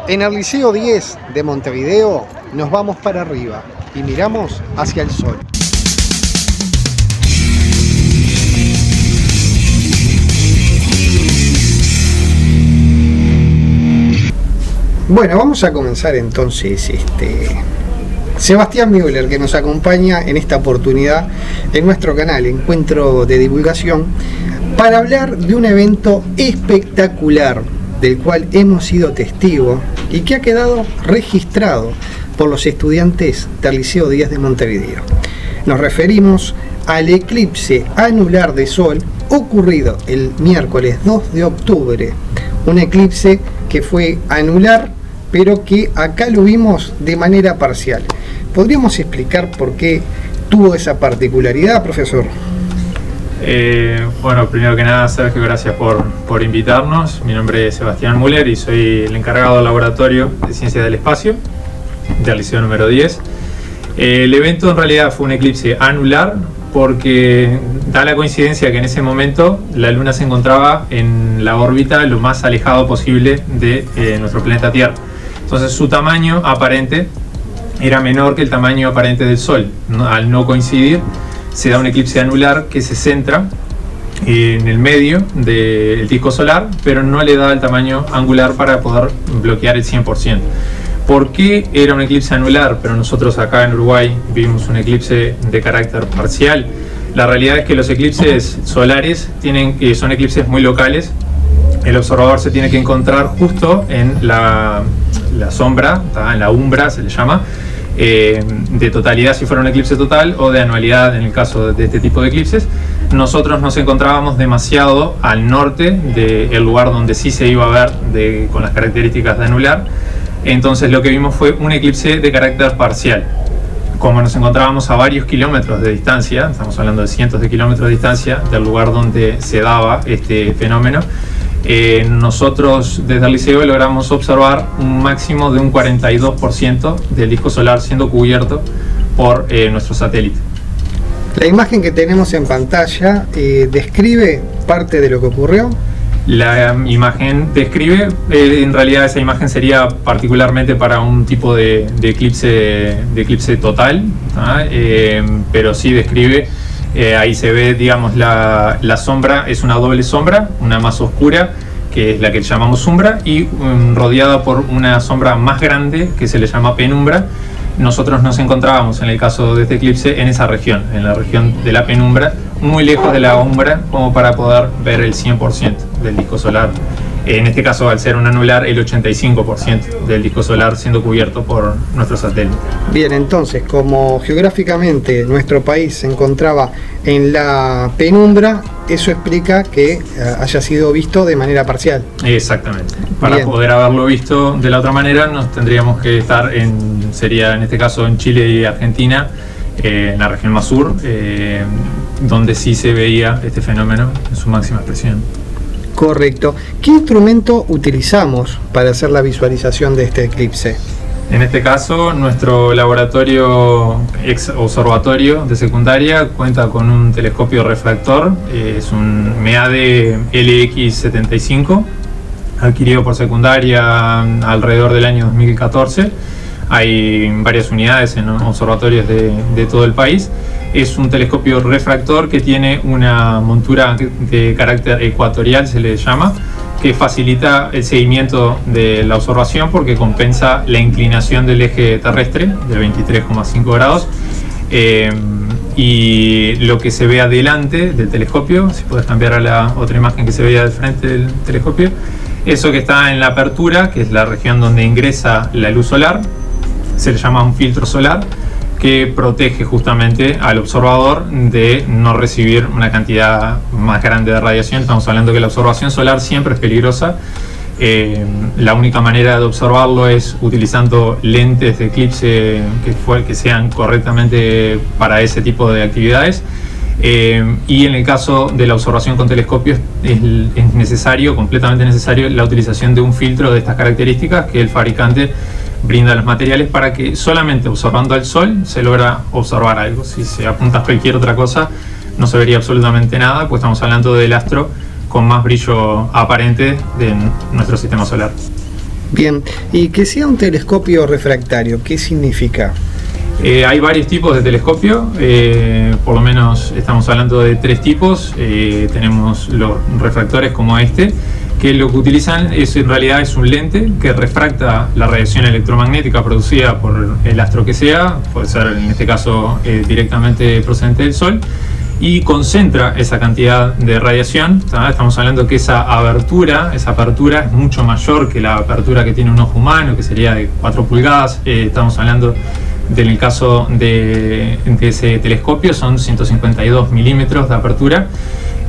En el Liceo 10 de Montevideo nos vamos para arriba y miramos hacia el sol. Bueno, vamos a comenzar entonces Sebastián Müller, que nos acompaña en esta oportunidad en nuestro canal Encuentro de Divulgación, para hablar de un evento espectacular del cual hemos sido testigos y que ha quedado registrado por los estudiantes del Liceo 10 de Montevideo. Nos referimos al eclipse anular de sol ocurrido el miércoles 2 de octubre, un eclipse que fue anular, pero que acá lo vimos de manera parcial. ¿Podríamos explicar por qué tuvo esa particularidad, profesor? Bueno, primero que nada, Sergio, gracias por invitarnos. Mi nombre es Sebastián Müller y soy el encargado del Laboratorio de Ciencias del Espacio del Liceo número 10. El evento en realidad fue un eclipse anular porque da la coincidencia que en ese momento la Luna se encontraba en la órbita lo más alejado posible de nuestro planeta Tierra. Entonces su tamaño aparente era menor que el tamaño aparente del Sol. Al no coincidir, se da un eclipse anular que se centra en el medio del disco solar, pero no le da el tamaño angular para poder bloquear el 100%. ¿Por qué era un eclipse anular, pero nosotros acá en Uruguay vimos un eclipse de carácter parcial? La realidad es que los eclipses solares son eclipses muy locales. El observador se tiene que encontrar justo en la sombra, en la umbra se le llama, de totalidad si fuera un eclipse total, o de anualidad en el caso de este tipo de eclipses. Nosotros nos encontrábamos demasiado al norte del lugar donde sí se iba a ver con las características de anular. Entonces lo que vimos fue un eclipse de carácter parcial. Como nos encontrábamos a varios kilómetros de distancia, estamos hablando de cientos de kilómetros de distancia del lugar donde se daba este fenómeno, nosotros desde el liceo logramos observar un máximo de un 42% del disco solar siendo cubierto por nuestro satélite. La imagen que tenemos en pantalla describe parte de lo que ocurrió. La imagen describe, en realidad esa imagen sería particularmente para un tipo de eclipse total, pero sí describe. Ahí se ve, digamos, la sombra es una doble sombra, una más oscura, que es la que llamamos umbra, y rodeada por una sombra más grande que se le llama penumbra. Nosotros nos encontrábamos en el caso de este eclipse en esa región, en la región de la penumbra, muy lejos de la umbra como para poder ver el 100% del disco solar. En este caso, al ser un anular, el 85% del disco solar siendo cubierto por nuestro satélite. Bien, entonces, como geográficamente nuestro país se encontraba en la penumbra, eso explica que haya sido visto de manera parcial. Exactamente. Para Bien. Poder haberlo visto de la otra manera, nos tendríamos que estar sería en este caso en Chile y Argentina, en la región más sur, donde sí se veía este fenómeno en su máxima expresión. Correcto. ¿Qué instrumento utilizamos para hacer la visualización de este eclipse? En este caso, nuestro laboratorio ex observatorio de secundaria cuenta con un telescopio refractor, es un MEADE LX75, adquirido por secundaria alrededor del año 2014. Hay varias unidades en observatorios de todo el país. Es un telescopio refractor que tiene una montura de carácter ecuatorial, se le llama, que facilita el seguimiento de la observación porque compensa la inclinación del eje terrestre de 23,5 grados. Y lo que se ve adelante del telescopio, si puedes cambiar a la otra imagen que se veía del frente del telescopio, eso que está en la apertura, que es la región donde ingresa la luz solar, se le llama un filtro solar, que protege justamente al observador de no recibir una cantidad más grande de radiación. Estamos hablando que la observación solar siempre es peligrosa. La única manera de observarlo es utilizando lentes de eclipse que sean correctamente para ese tipo de actividades. Y en el caso de la observación con telescopios es necesario, completamente necesario, la utilización de un filtro de estas características que el fabricante brinda los materiales para que solamente observando al sol se logra observar algo. Si se apunta a cualquier otra cosa no se vería absolutamente nada, pues estamos hablando del astro con más brillo aparente de nuestro sistema solar. Bien, y que sea un telescopio refractario, ¿qué significa? Hay varios tipos de telescopio, por lo menos estamos hablando de 3 tipos. Tenemos los refractores como este, que lo que utilizan en realidad es un lente que refracta la radiación electromagnética producida por el astro que sea, puede ser en este caso directamente procedente del Sol, y concentra esa cantidad de radiación. Estamos hablando que esa apertura es mucho mayor que la apertura que tiene un ojo humano, que sería de 4 pulgadas. Estamos hablando del caso de ese telescopio, son 152 milímetros de apertura.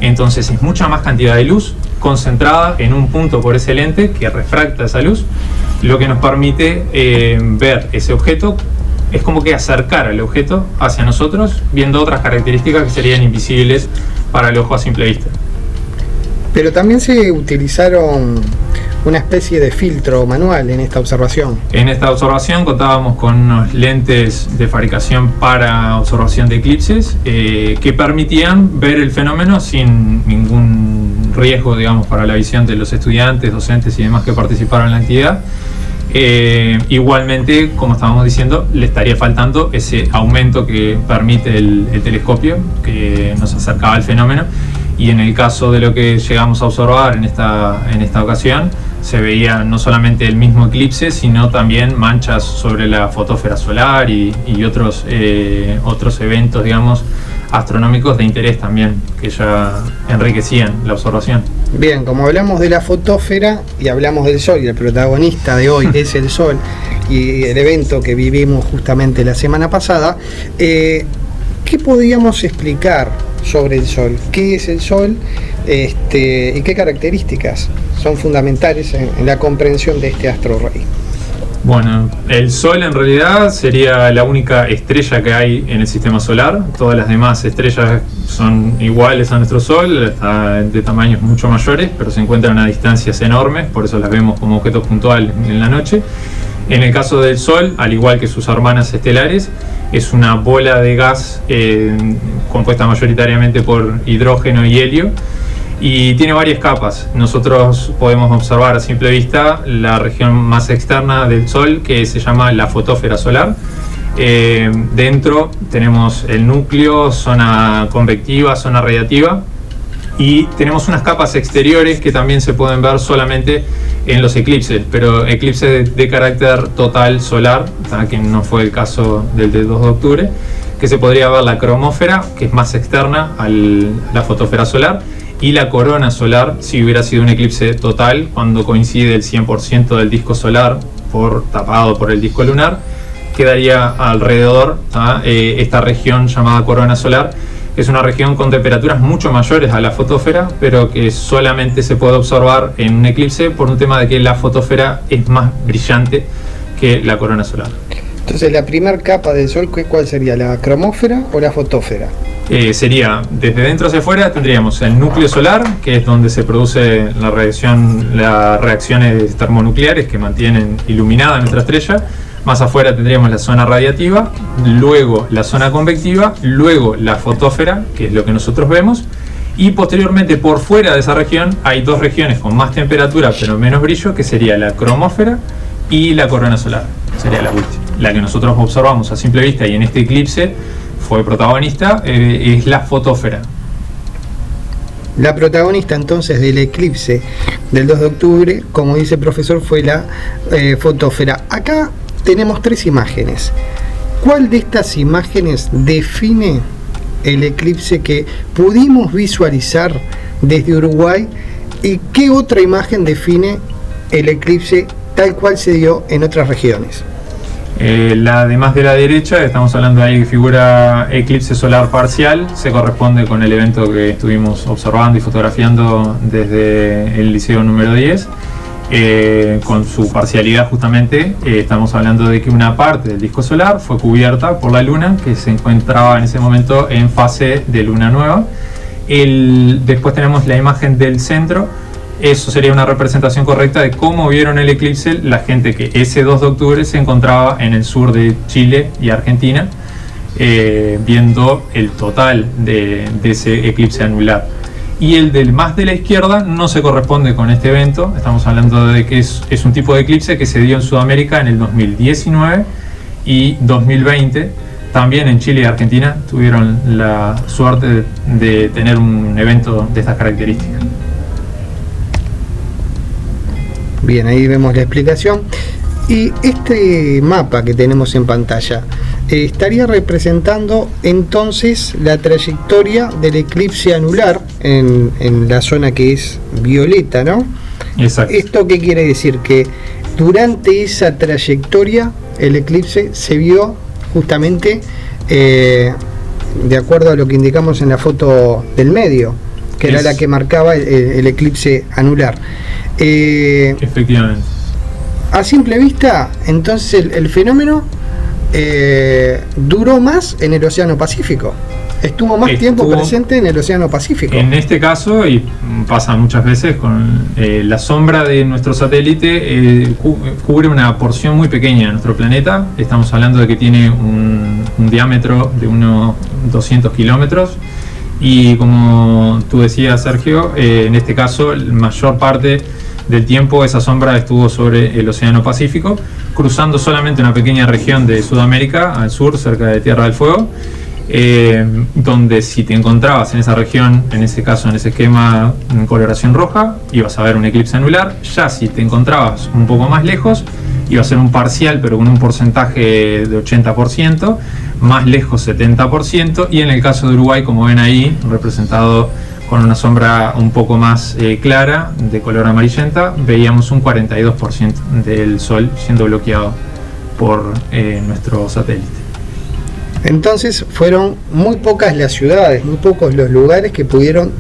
Entonces es mucha más cantidad de luz concentrada en un punto por ese lente que refracta esa luz, lo que nos permite ver ese objeto. Es como que acercar al objeto hacia nosotros, viendo otras características que serían invisibles para el ojo a simple vista. Pero también se utilizaron una especie de filtro manual en esta observación. En esta observación contábamos con unos lentes de fabricación para observación de eclipses que permitían ver el fenómeno sin ningún riesgo, digamos, para la visión de los estudiantes, docentes y demás que participaron en la actividad. Igualmente, como estábamos diciendo, le estaría faltando ese aumento que permite el telescopio, que nos acercaba al fenómeno, y en el caso de lo que llegamos a observar en esta ocasión, se veía no solamente el mismo eclipse, sino también manchas sobre la fotósfera solar y otros eventos, digamos, astronómicos de interés también, que ya enriquecían la observación. Bien, como hablamos de la fotósfera y hablamos del Sol, y el protagonista de hoy es el Sol, y el evento que vivimos justamente la semana pasada, ¿qué podríamos explicar sobre el Sol? ¿Qué es el Sol? ¿Y qué características son fundamentales en la comprensión de este astro rey? Bueno, el Sol en realidad sería la única estrella que hay en el sistema solar. Todas las demás estrellas son iguales a nuestro Sol, está de tamaños mucho mayores, pero se encuentran a distancias enormes, por eso las vemos como objetos puntuales en la noche. En el caso del Sol, al igual que sus hermanas estelares, es una bola de gas compuesta mayoritariamente por hidrógeno y helio, y tiene varias capas. Nosotros podemos observar a simple vista la región más externa del Sol, que se llama la fotósfera solar. Dentro tenemos el núcleo, zona convectiva, zona radiativa, y tenemos unas capas exteriores que también se pueden ver solamente en los eclipses, pero eclipses de carácter total solar, que no fue el caso del 2 de octubre, que se podría ver la cromósfera, que es más externa a la fotósfera solar, y la corona solar, si hubiera sido un eclipse total, cuando coincide el 100% del disco solar tapado por el disco lunar, quedaría alrededor esta región llamada corona solar, que es una región con temperaturas mucho mayores a la fotósfera, pero que solamente se puede observar en un eclipse por un tema de que la fotósfera es más brillante que la corona solar. Entonces, la primera capa del Sol, ¿cuál sería? ¿La cromósfera o la fotósfera? Sería, desde dentro hacia afuera tendríamos el núcleo solar, que es donde se produce las reacciones termonucleares que mantienen iluminada nuestra estrella. Más afuera tendríamos la zona radiativa, luego la zona convectiva, luego la fotósfera, que es lo que nosotros vemos, y posteriormente por fuera de esa región hay 2 regiones con más temperatura pero menos brillo, que sería la cromósfera y la corona solar, sería la última. La que nosotros observamos a simple vista y en este eclipse fue protagonista, es la fotósfera. La protagonista entonces del eclipse del 2 de octubre, como dice el profesor, fue la fotósfera. Acá tenemos 3 imágenes. ¿Cuál de estas imágenes define el eclipse que pudimos visualizar desde Uruguay? ¿Y qué otra imagen define el eclipse tal cual se dio en otras regiones? La de más de la derecha, estamos hablando ahí que figura eclipse solar parcial, se corresponde con el evento que estuvimos observando y fotografiando desde el liceo número 10. Con su parcialidad justamente, estamos hablando de que una parte del disco solar fue cubierta por la luna, que se encontraba en ese momento en fase de luna nueva. Después tenemos la imagen del centro. Eso sería una representación correcta de cómo vieron el eclipse la gente que ese 2 de octubre se encontraba en el sur de Chile y Argentina, viendo el total de ese eclipse anular. y el del más de la izquierda no se corresponde con este evento. Estamos hablando de que es un tipo de eclipse que se dio en Sudamérica en el 2019 y 2020. También en Chile y Argentina tuvieron la suerte de tener un evento de estas características. Bien, ahí vemos la explicación. Y este mapa que tenemos en pantalla estaría representando entonces la trayectoria del eclipse anular en la zona que es violeta, ¿no? Exacto. ¿Esto qué quiere decir? Que durante esa trayectoria el eclipse se vio justamente de acuerdo a lo que indicamos en la foto del medio, que era la que marcaba el eclipse anular. Efectivamente. A simple vista, entonces el fenómeno duró más en el Océano Pacífico. Estuvo más tiempo presente en el Océano Pacífico. En este caso, y pasa muchas veces, con la sombra de nuestro satélite cubre una porción muy pequeña de nuestro planeta. Estamos hablando de que tiene un diámetro de unos 200 kilómetros. Y como tú decías, Sergio, en este caso, la mayor parte del tiempo esa sombra estuvo sobre el Océano Pacífico, cruzando solamente una pequeña región de Sudamérica, al sur, cerca de Tierra del Fuego, donde si te encontrabas en esa región, en ese caso, en ese esquema en coloración roja, ibas a ver un eclipse anular. Ya si te encontrabas un poco más lejos, iba a ser un parcial, pero con un porcentaje de 80%, más lejos 70%, y en el caso de Uruguay, como ven ahí, representado con una sombra un poco más clara, de color amarillenta, veíamos un 42% del Sol siendo bloqueado por nuestro satélite. Entonces fueron muy pocas las ciudades, muy pocos los lugares que pudieron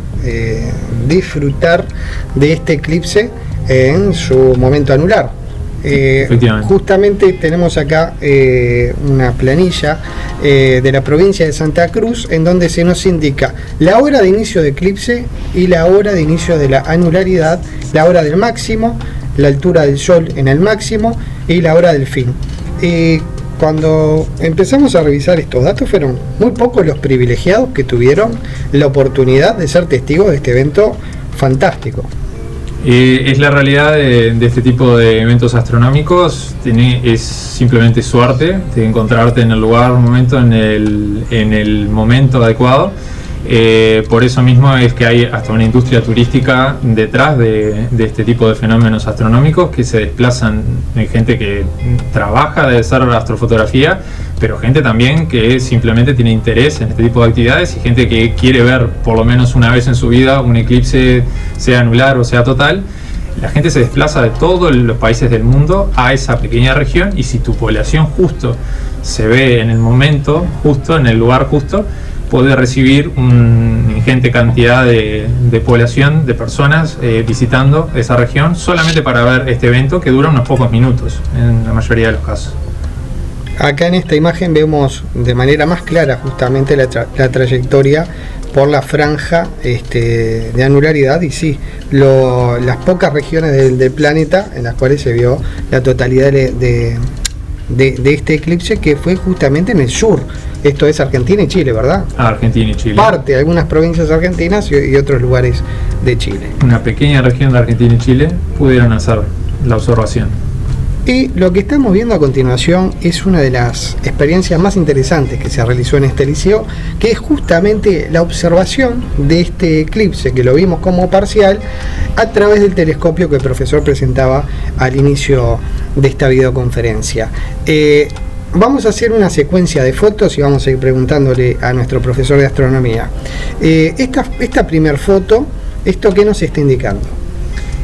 disfrutar de este eclipse en su momento anular. Justamente tenemos acá una planilla de la provincia de Santa Cruz, en donde se nos indica la hora de inicio de eclipse y la hora de inicio de la anularidad, la hora del máximo, la altura del Sol en el máximo y la hora del fin. Cuando empezamos a revisar estos datos, fueron muy pocos los privilegiados que tuvieron la oportunidad de ser testigos de este evento fantástico. Es la realidad de este tipo de eventos astronómicos. Es simplemente suerte de encontrarte en el lugar, momento, en el momento adecuado. Por eso mismo es que hay hasta una industria turística detrás de este tipo de fenómenos astronómicos, que se desplazan gente que trabaja de hacer astrofotografía, pero gente también que simplemente tiene interés en este tipo de actividades, y gente que quiere ver por lo menos una vez en su vida un eclipse, sea anular o sea total. La gente se desplaza de todos los países del mundo a esa pequeña región, y si tu población justo se ve en el momento justo, en el lugar justo, puede recibir una ingente cantidad de población, de personas visitando esa región solamente para ver este evento, que dura unos pocos minutos en la mayoría de los casos. Acá en esta imagen vemos de manera más clara justamente la trayectoria por la franja de anularidad, y sí, las pocas regiones del planeta en las cuales se vio la totalidad de este eclipse, que fue justamente en el sur. Esto es Argentina y Chile, ¿verdad? Argentina y Chile. Parte de algunas provincias argentinas y otros lugares de Chile. Una pequeña región de Argentina y Chile pudieron hacer la observación. Y lo que estamos viendo a continuación es una de las experiencias más interesantes que se realizó en este liceo, que es justamente la observación de este eclipse, que lo vimos como parcial, a través del telescopio que el profesor presentaba al inicio de esta videoconferencia. Vamos a hacer una secuencia de fotos y vamos a ir preguntándole a nuestro profesor de astronomía. Esta primer foto, ¿esto qué nos está indicando?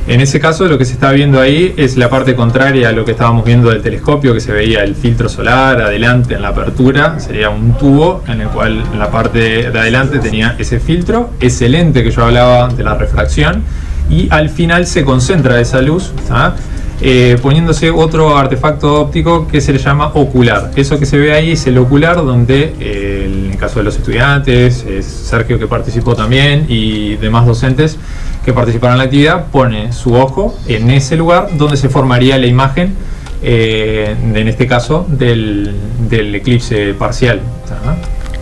En ese caso, lo que se está viendo ahí es la parte contraria a lo que estábamos viendo del telescopio, que se veía el filtro solar adelante en la apertura. Sería un tubo en el cual en la parte de adelante tenía ese filtro, ese lente que yo hablaba de la refracción, y al final se concentra esa luz, poniéndose otro artefacto óptico que se le llama ocular. Eso que se ve ahí es el ocular, donde en el caso de los estudiantes, Sergio, que participó también, y demás docentes que participaron en la actividad, pone su ojo en ese lugar donde se formaría la imagen, en este caso del eclipse parcial.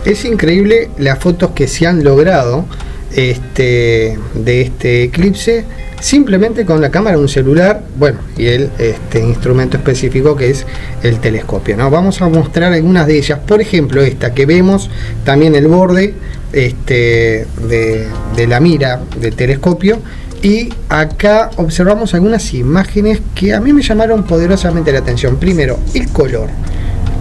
Es increíble las fotos que se han logrado de este eclipse simplemente con la cámara de un celular, bueno, y el instrumento específico que es el telescopio, ¿no? Vamos a mostrar algunas de ellas, por ejemplo esta que vemos también el borde de la mira del telescopio, y acá observamos algunas imágenes que a mí me llamaron poderosamente la atención. Primero, el color.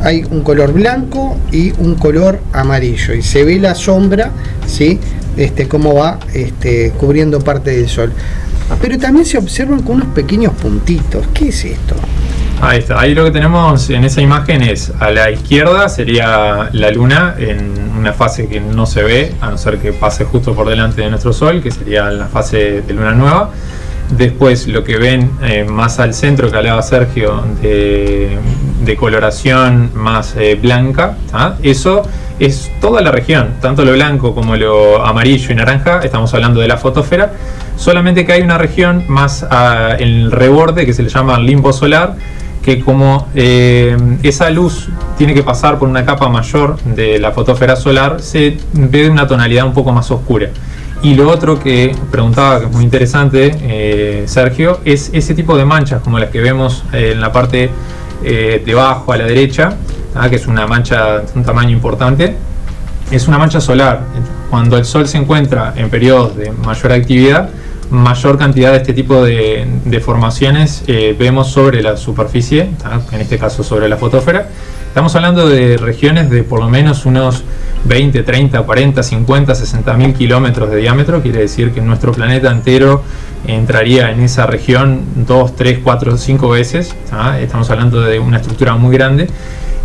Hay un color blanco y un color amarillo, y se ve la sombra, ¿sí? Cómo va cubriendo parte del sol. Pero también se observan con unos pequeños puntitos. ¿Qué es esto? Ahí está. Ahí lo que tenemos en esa imagen es, a la izquierda sería la luna en una fase que no se ve, a no ser que pase justo por delante de nuestro sol, que sería la fase de luna nueva. Después lo que ven más al centro, que hablaba Sergio, de coloración más blanca, ¿ah? Eso es toda la región, tanto lo blanco como lo amarillo y naranja. Estamos hablando de la fotosfera, solamente que hay una región más en el reborde que se le llama limbo solar, que como esa luz tiene que pasar por una capa mayor de la fotosfera solar, se ve de una tonalidad un poco más oscura. Y lo otro que preguntaba, que es muy interesante, Sergio, es ese tipo de manchas como las que vemos en la parte de abajo a la derecha, que es una mancha de un tamaño importante. Es una mancha solar. Cuando el sol se encuentra en periodos de mayor actividad, mayor cantidad de este tipo de formaciones vemos sobre la superficie, en este caso sobre la fotosfera. Estamos hablando de regiones de por lo menos unos 20, 30, 40, 50, 60 mil kilómetros de diámetro. Quiere decir que nuestro planeta entero entraría en esa región 2, 3, 4, 5 veces. Estamos hablando de una estructura muy grande,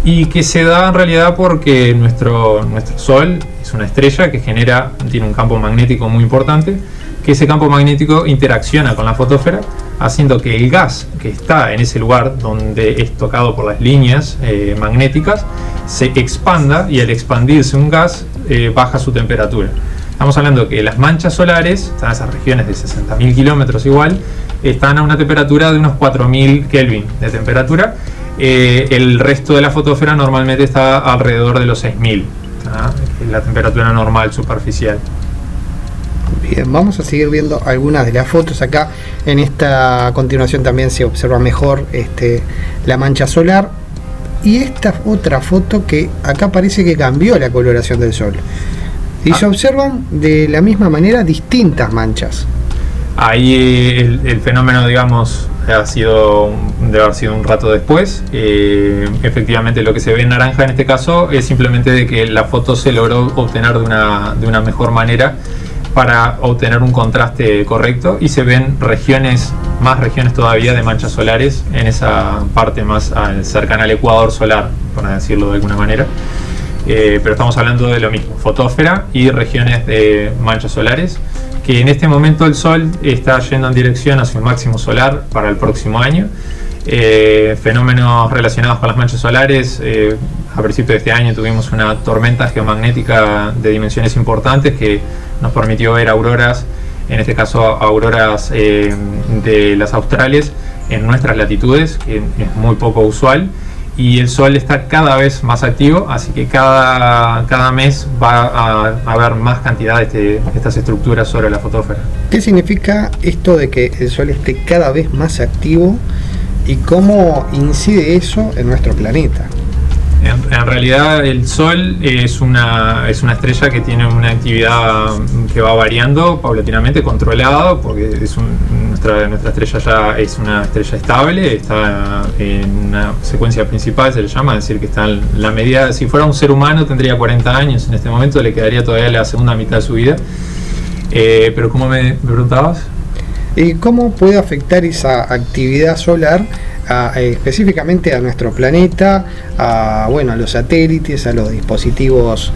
y que se da en realidad porque nuestro Sol es una estrella que tiene un campo magnético muy importante, que ese campo magnético interacciona con la fotosfera, haciendo que el gas que está en ese lugar donde es tocado por las líneas magnéticas se expanda, y al expandirse un gas baja su temperatura. Estamos hablando que las manchas solares, están en esas regiones de 60.000 kilómetros igual, están a una temperatura de unos 4.000 Kelvin de temperatura. El resto de la fotosfera normalmente está alrededor de los 6.000, la temperatura normal superficial. Bien, vamos a seguir viendo algunas de las fotos. Acá en esta continuación también se observa mejor la mancha solar, y esta otra foto que acá parece que cambió la coloración del sol, y se observan de la misma manera distintas manchas. Ahí el fenómeno, digamos, debe haber sido un rato después. Efectivamente lo que se ve en naranja en este caso es simplemente de que la foto se logró obtener de una mejor manera para obtener un contraste correcto, y se ven más regiones todavía de manchas solares en esa parte más cercana al ecuador solar, para decirlo de alguna manera. Pero estamos hablando de lo mismo, fotosfera y regiones de manchas solares, que en este momento el Sol está yendo en dirección hacia un máximo solar para el próximo año. Fenómenos relacionados con las manchas solares: a principios de este año tuvimos una tormenta geomagnética de dimensiones importantes que nos permitió ver auroras, en este caso auroras de las australes en nuestras latitudes, que es muy poco usual. Y el Sol está cada vez más activo, así que cada mes va a haber más cantidad de estas estructuras sobre la fotosfera. ¿Qué significa esto de que el Sol esté cada vez más activo, y cómo incide eso en nuestro planeta? En realidad el Sol es una estrella que tiene una actividad que va variando paulatinamente, controlada, porque nuestra estrella ya es una estrella estable, está en una secuencia principal, se le llama, es decir, que está en la medida. Si fuera un ser humano tendría 40 años en este momento, le quedaría todavía la segunda mitad de su vida. Pero ¿cómo me preguntabas? ¿Cómo puede afectar esa actividad solar específicamente a nuestro planeta, a los satélites, a los dispositivos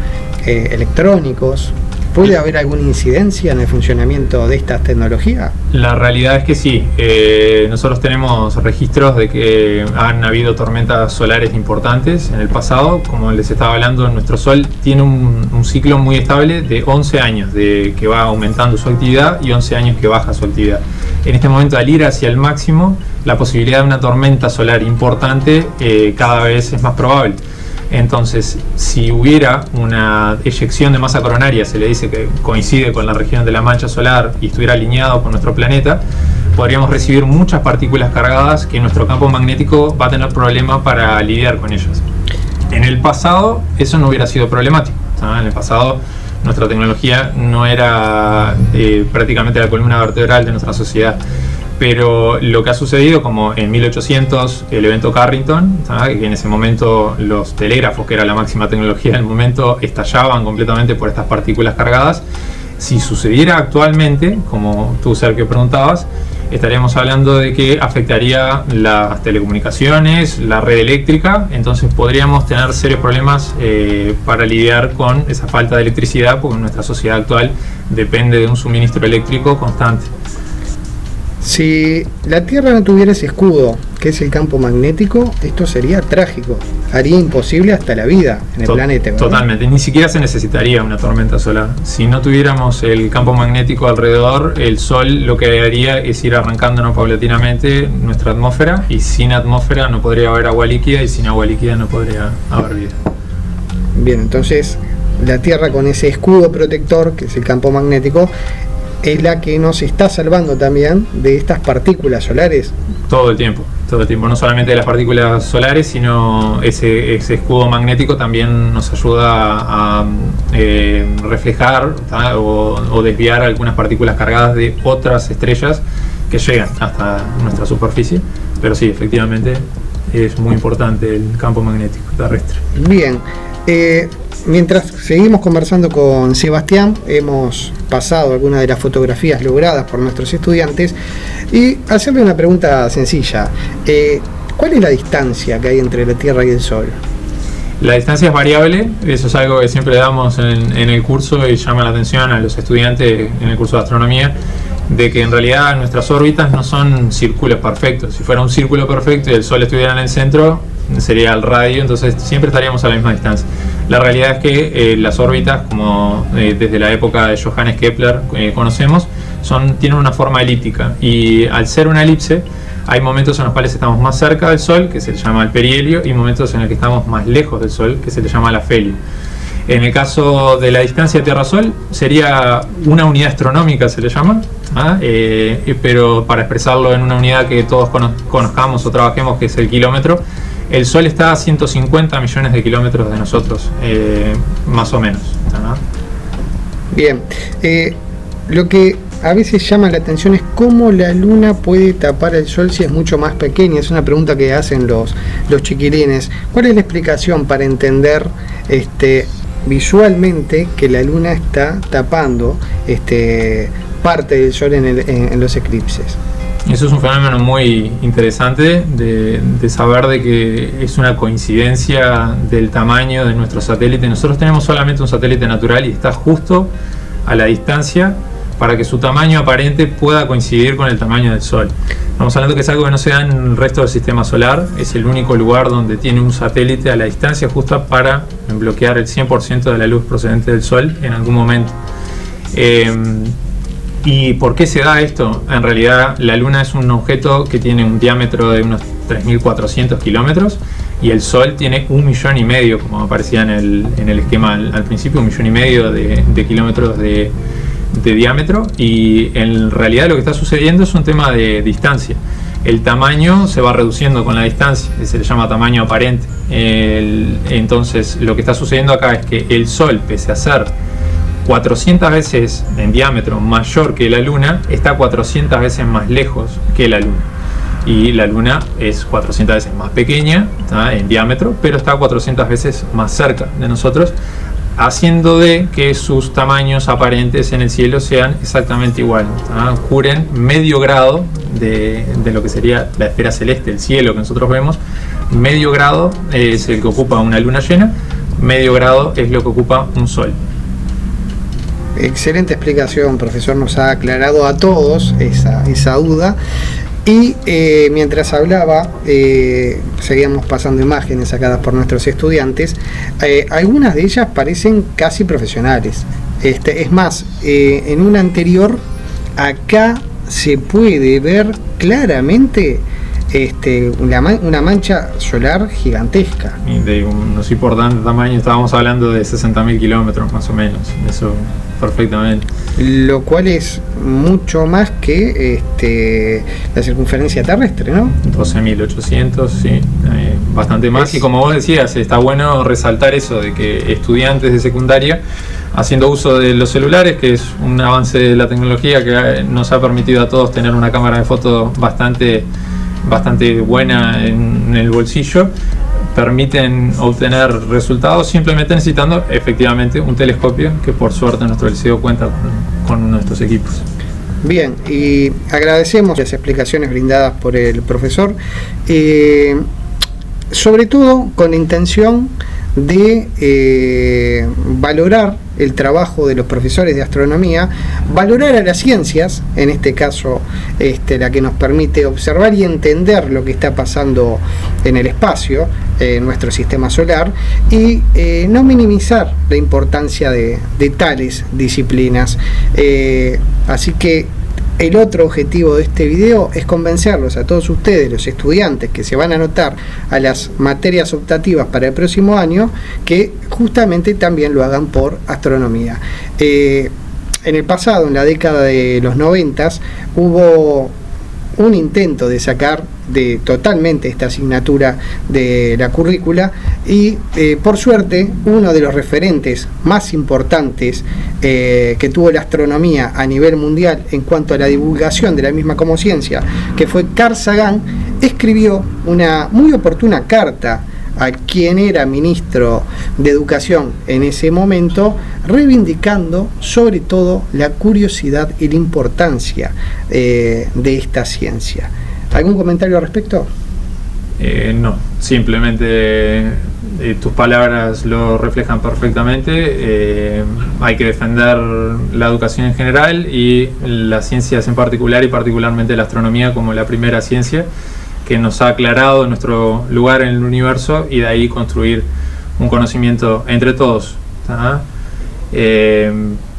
electrónicos? ¿Puede haber alguna incidencia en el funcionamiento de estas tecnologías? La realidad es que sí. Nosotros tenemos registros de que han habido tormentas solares importantes en el pasado. Como les estaba hablando, nuestro Sol tiene un ciclo muy estable de 11 años, de que va aumentando su actividad, y 11 años que baja su actividad. En este momento, al ir hacia el máximo, la posibilidad de una tormenta solar importante cada vez es más probable. Entonces, si hubiera una eyección de masa coronaria, se le dice que coincide con la región de la mancha solar y estuviera alineado con nuestro planeta, podríamos recibir muchas partículas cargadas que nuestro campo magnético va a tener problema para lidiar con ellas. En el pasado eso no hubiera sido problemático, ¿sabes? En el pasado nuestra tecnología no era prácticamente la columna vertebral de nuestra sociedad. Pero lo que ha sucedido, como en 1800 el evento Carrington, ¿sabes? Que en ese momento los telégrafos, que era la máxima tecnología del momento, estallaban completamente por estas partículas cargadas. Si sucediera actualmente, como tú, Sergio, preguntabas, estaríamos hablando de que afectaría las telecomunicaciones, la red eléctrica, entonces podríamos tener serios problemas para lidiar con esa falta de electricidad, porque nuestra sociedad actual depende de un suministro eléctrico constante. Si la Tierra no tuviera ese escudo, que es el campo magnético, esto sería trágico. Haría imposible hasta la vida en el planeta, ¿verdad? Totalmente, ni siquiera se necesitaría una tormenta solar. Si no tuviéramos el campo magnético alrededor, el Sol lo que haría es ir arrancándonos paulatinamente nuestra atmósfera, y sin atmósfera no podría haber agua líquida, y sin agua líquida no podría haber vida. Bien, entonces la Tierra, con ese escudo protector, que es el campo magnético, es la que nos está salvando también de estas partículas solares. Todo el tiempo, no solamente de las partículas solares, sino ese escudo magnético también nos ayuda a reflejar o desviar algunas partículas cargadas de otras estrellas que llegan hasta nuestra superficie. Pero sí, efectivamente es muy importante el campo magnético terrestre. Bien, mientras seguimos conversando con Sebastián, hemos pasado algunas de las fotografías logradas por nuestros estudiantes y hacerle una pregunta sencilla. ¿Cuál es la distancia que hay entre la Tierra y el Sol? La distancia es variable, eso es algo que siempre damos en el curso y llama la atención a los estudiantes en el curso de astronomía, de que en realidad nuestras órbitas no son círculos perfectos. Si fuera un círculo perfecto y el Sol estuviera en el centro, sería el radio, entonces siempre estaríamos a la misma distancia. La realidad es que las órbitas, como desde la época de Johannes Kepler conocemos, tienen una forma elíptica, y al ser una elipse hay momentos en los cuales estamos más cerca del Sol, que se le llama el perihelio, y momentos en los que estamos más lejos del Sol, que se le llama el afelio. En el caso de la distancia Tierra-Sol, sería una unidad astronómica, se le llama, pero para expresarlo en una unidad que todos conozcamos o trabajemos, que es el kilómetro, el Sol está a 150 millones de kilómetros de nosotros, más o menos. Bien, lo que a veces llama la atención es cómo la Luna puede tapar el Sol si es mucho más pequeña. Es una pregunta que hacen los chiquilines. ¿Cuál es la explicación para entender visualmente que la Luna está tapando parte del Sol en los eclipses? Eso es un fenómeno muy interesante de saber de que es una coincidencia del tamaño de nuestro satélite. Nosotros tenemos solamente un satélite natural y está justo a la distancia para que su tamaño aparente pueda coincidir con el tamaño del Sol. Estamos hablando que es algo que no se da en el resto del sistema solar. Es el único lugar donde tiene un satélite a la distancia justa para bloquear el 100% de la luz procedente del Sol en algún momento. ¿Y por qué se da esto? En realidad la Luna es un objeto que tiene un diámetro de unos 3.400 kilómetros y el Sol tiene 1,5 millones, como aparecía en el esquema al principio, 1,5 millones de kilómetros de diámetro, y en realidad lo que está sucediendo es un tema de distancia. El tamaño se va reduciendo con la distancia, se le llama tamaño aparente. Entonces lo que está sucediendo acá es que el Sol, pese a ser 400 veces en diámetro mayor que la Luna, está 400 veces más lejos que la Luna. Y la Luna es 400 veces más pequeña, ¿tá?, en diámetro, pero está 400 veces más cerca de nosotros, haciendo de que sus tamaños aparentes en el cielo sean exactamente iguales. Cubren medio grado de lo que sería la esfera celeste, el cielo que nosotros vemos. Medio grado es el que ocupa una luna llena, medio grado es lo que ocupa un Sol. Excelente explicación, profesor, nos ha aclarado a todos esa duda. Y mientras hablaba, seguíamos pasando imágenes sacadas por nuestros estudiantes. Algunas de ellas parecen casi profesionales. Es más, en una anterior, acá se puede ver claramente una mancha solar gigantesca. Y de unos importantes tamaños, estábamos hablando de 60.000 kilómetros más o menos, eso perfectamente. Lo cual es mucho más que la circunferencia terrestre, ¿no? 12.800, sí, bastante más. Y como vos decías, está bueno resaltar eso de que estudiantes de secundaria, haciendo uso de los celulares, que es un avance de la tecnología que nos ha permitido a todos tener una cámara de fotos bastante buena en el bolsillo, permiten obtener resultados simplemente necesitando efectivamente un telescopio, que por suerte nuestro liceo cuenta con uno de estos equipos. Bien, y agradecemos las explicaciones brindadas por el profesor, sobre todo con la intención de valorar el trabajo de los profesores de astronomía, valorar a las ciencias, en este caso la que nos permite observar y entender lo que está pasando en el espacio, en nuestro sistema solar, y no minimizar la importancia de tales disciplinas. Así que el otro objetivo de este video es convencerlos a todos ustedes, los estudiantes que se van a anotar a las materias optativas para el próximo año, que justamente también lo hagan por astronomía. En el pasado, en la década de los 90, hubo un intento de sacar totalmente esta asignatura de la currícula y por suerte uno de los referentes más importantes que tuvo la astronomía a nivel mundial en cuanto a la divulgación de la misma como ciencia, que fue Carl Sagan, escribió una muy oportuna carta a quien era ministro de Educación en ese momento, reivindicando sobre todo la curiosidad y la importancia de esta ciencia. ¿Algún comentario al respecto? No, simplemente tus palabras lo reflejan perfectamente. Hay que defender la educación en general y las ciencias en particular, y particularmente la astronomía como la primera ciencia que nos ha aclarado nuestro lugar en el universo, y de ahí construir un conocimiento entre todos.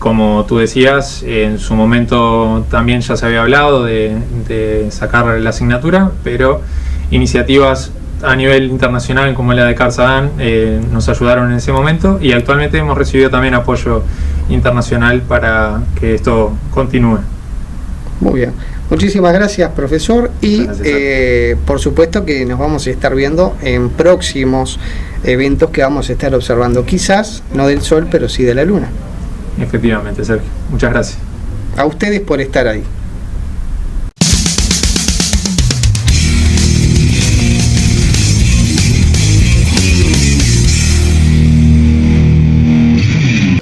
Como tú decías, en su momento también ya se había hablado de sacar la asignatura, pero iniciativas a nivel internacional como la de Carl Sagan nos ayudaron en ese momento, y actualmente hemos recibido también apoyo internacional para que esto continúe. Muy bien. Muchísimas gracias, profesor, y por supuesto que nos vamos a estar viendo en próximos eventos que vamos a estar observando, quizás no del Sol, pero sí de la Luna. Efectivamente, Sergio. Muchas gracias. A ustedes por estar ahí.